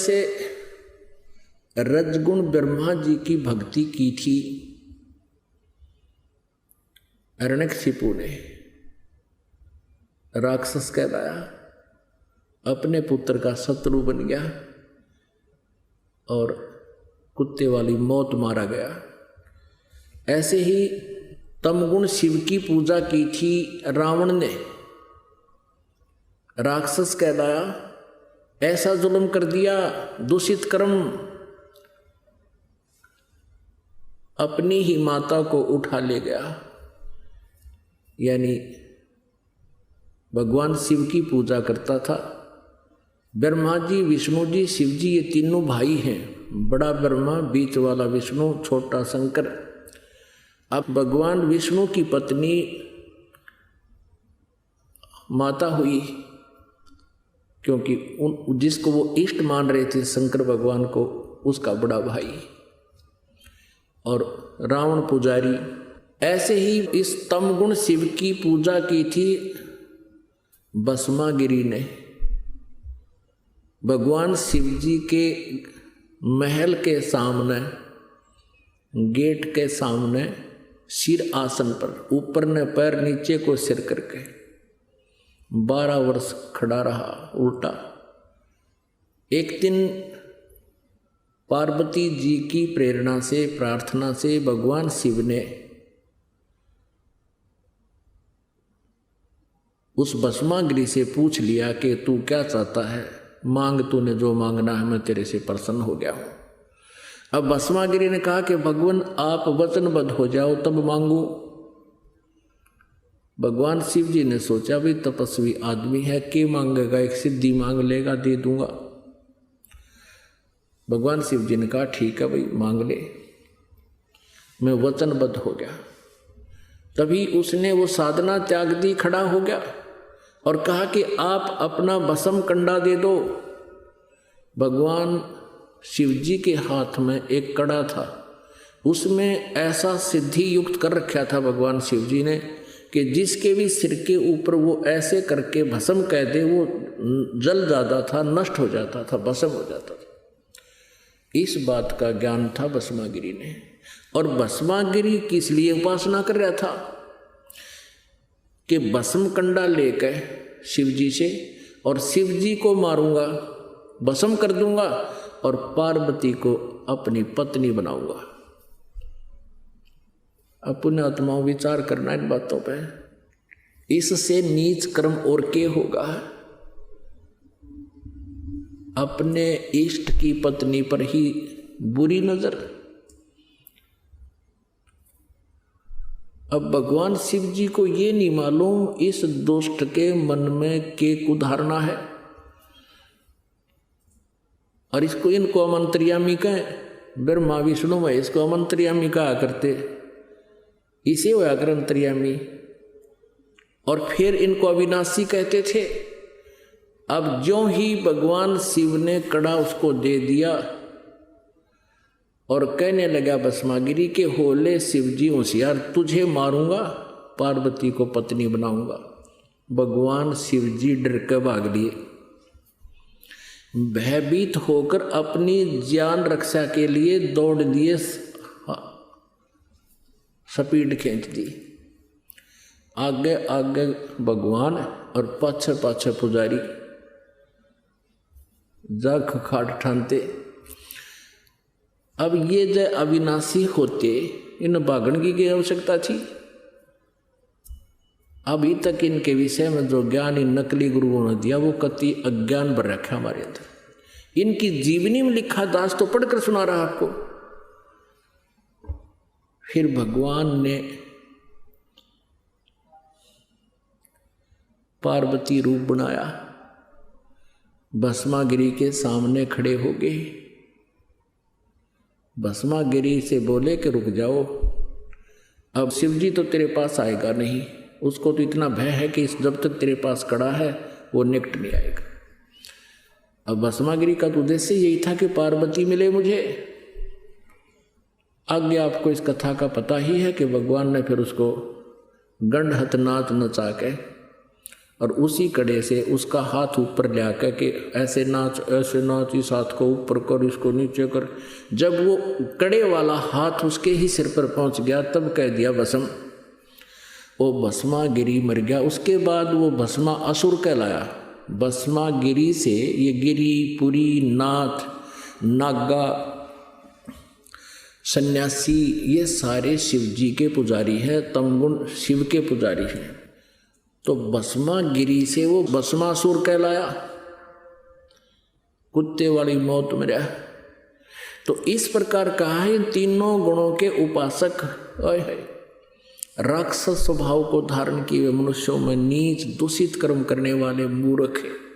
से रजगुण ब्रह्मा जी की भक्ति की थी हिरण्यकशिपु ने, राक्षस कहलाया, अपने पुत्र का शत्रु बन गया और कुत्ते वाली मौत मारा गया। ऐसे ही तमगुण शिव की पूजा की थी रावण ने, राक्षस कहलाया, ऐसा जुल्म कर दिया, दूषित कर्म, अपनी ही माता को उठा ले गया। यानी भगवान शिव की पूजा करता था। ब्रह्मा जी, विष्णु जी, शिव जी, ये तीनों भाई हैं, बड़ा ब्रह्मा, बीच वाला विष्णु, छोटा शंकर। अब भगवान विष्णु की पत्नी माता हुई, क्योंकि जिसको वो इष्ट मान रहे थे शंकर भगवान को, उसका बड़ा भाई, और रावण पुजारी। ऐसे ही इस तमगुण शिव की पूजा की थी भस्मागिरी ने। भगवान शिव जी के महल के सामने, गेट के सामने, सिर आसन पर, ऊपर ने पैर, नीचे को सिर करके 12 वर्ष खड़ा रहा उल्टा। एक दिन पार्वती जी की प्रेरणा से, प्रार्थना से भगवान शिव ने उस भस्मागिरी से पूछ लिया कि तू क्या चाहता है, मांग, तूने जो मांगना है, मैं तेरे से प्रसन्न हो गया हूं। अब भस्मागिरी ने कहा कि भगवान आप वचनबद्ध हो जाओ तब मांगू। भगवान शिव जी ने सोचा भी तपस्वी आदमी है, के मांगेगा, एक सिद्धि मांग लेगा, दे दूंगा। भगवान शिव जी ने कहा ठीक है भाई, मांग ले, मैं वचनबद्ध हो गया। तभी उसने वो साधना त्याग दी, खड़ा हो गया और कहा कि आप अपना भस्म कंडा दे दो। भगवान शिव जी के हाथ में एक कड़ा था, उसमें ऐसा सिद्धि युक्त कर रखा था भगवान शिव जी ने कि जिसके भी सिर के ऊपर वो ऐसे करके भस्म कह दे, वो जल जाता था, नष्ट हो जाता था, भस्म हो जाता था। इस बात का ज्ञान था भस्मागिरी ने। और भस्मागिरी किस लिए उपासना कर रहा था कि भस्म कंडा लेकर शिव जी से, और शिव जी को मारूंगा, भस्म कर दूंगा और पार्वती को अपनी पत्नी बनाऊंगा। अपने आत्माओं विचार करना इन बातों पे। इससे नीच कर्म और के होगा? अपने इष्ट की पत्नी पर ही बुरी नजर। अब भगवान शिव जी को ये नहीं मालूम इस दुष्ट के मन में के कुधारना है, और इसको, इनको अमंत्रियामी कहें। ब्रह्मा विष्णु महेश को अमंत्रियामी कहा करते, इसे होया कर अंतर्यामी। और फिर इनको अविनाशी कहते थे। अब ज्यों ही भगवान शिव ने कड़ा उसको दे दिया और कहने लगा भस्मागिरी के, होले शिव जी होशियार, तुझे मारूंगा, पार्वती को पत्नी बनाऊंगा। भगवान शिव जी डर के भाग लिए, भयभीत होकर अपनी जान रक्षा के लिए दौड़ दिए, स्पीड खींच दी। आगे आगे भगवान और पाछे पाछे पुजारी, जग खाट ठानते। अब ये जो अविनाशी होते, इन भागण की आवश्यकता थी? अभी तक इनके विषय में जो ज्ञान इन नकली गुरुओं ने दिया वो कति अज्ञान भर रखा हमारे अंदर। इनकी जीवनी में लिखा दास तो पढ़कर सुना रहा आपको। फिर भगवान ने पार्वती रूप बनाया, भस्मागिरी के सामने खड़े हो गए। भस्मागिरी से बोले कि रुक जाओ, अब शिवजी तो तेरे पास आएगा नहीं, उसको तो इतना भय है कि जब तक तेरे पास कड़ा है वो निकट नहीं आएगा। अब भस्मागिरी का तो उद्देश्य यही था कि पार्वती मिले मुझे। आगे आपको इस कथा का पता ही है कि भगवान ने फिर उसको गंडहत नाच नचा के और उसी कड़े से उसका हाथ ऊपर ले आकर के ऐसे नाच इस हाथ को ऊपर कर, इसको नीचे कर। जब वो कड़े वाला हाथ उसके ही सिर पर पहुंच गया तब कह दिया भस्म। वो भस्मा गिरी मर गया। उसके बाद वो भस्मा असुर कहलाया। भस्मा गिरी से ये गिरी, पुरी, नाथ, नागा, सन्यासी ये सारे शिव जी के पुजारी हैं, तमगुण शिव के पुजारी हैं। तो भस्मा गिरी से वो भस्मासुर कहलाया, कुत्ते वाली मौत में रहा। तो इस प्रकार कहा है, इन तीनों गुणों के उपासक राक्षस स्वभाव को धारण किए मनुष्यों में नीच दूषित कर्म करने वाले मूर्ख है।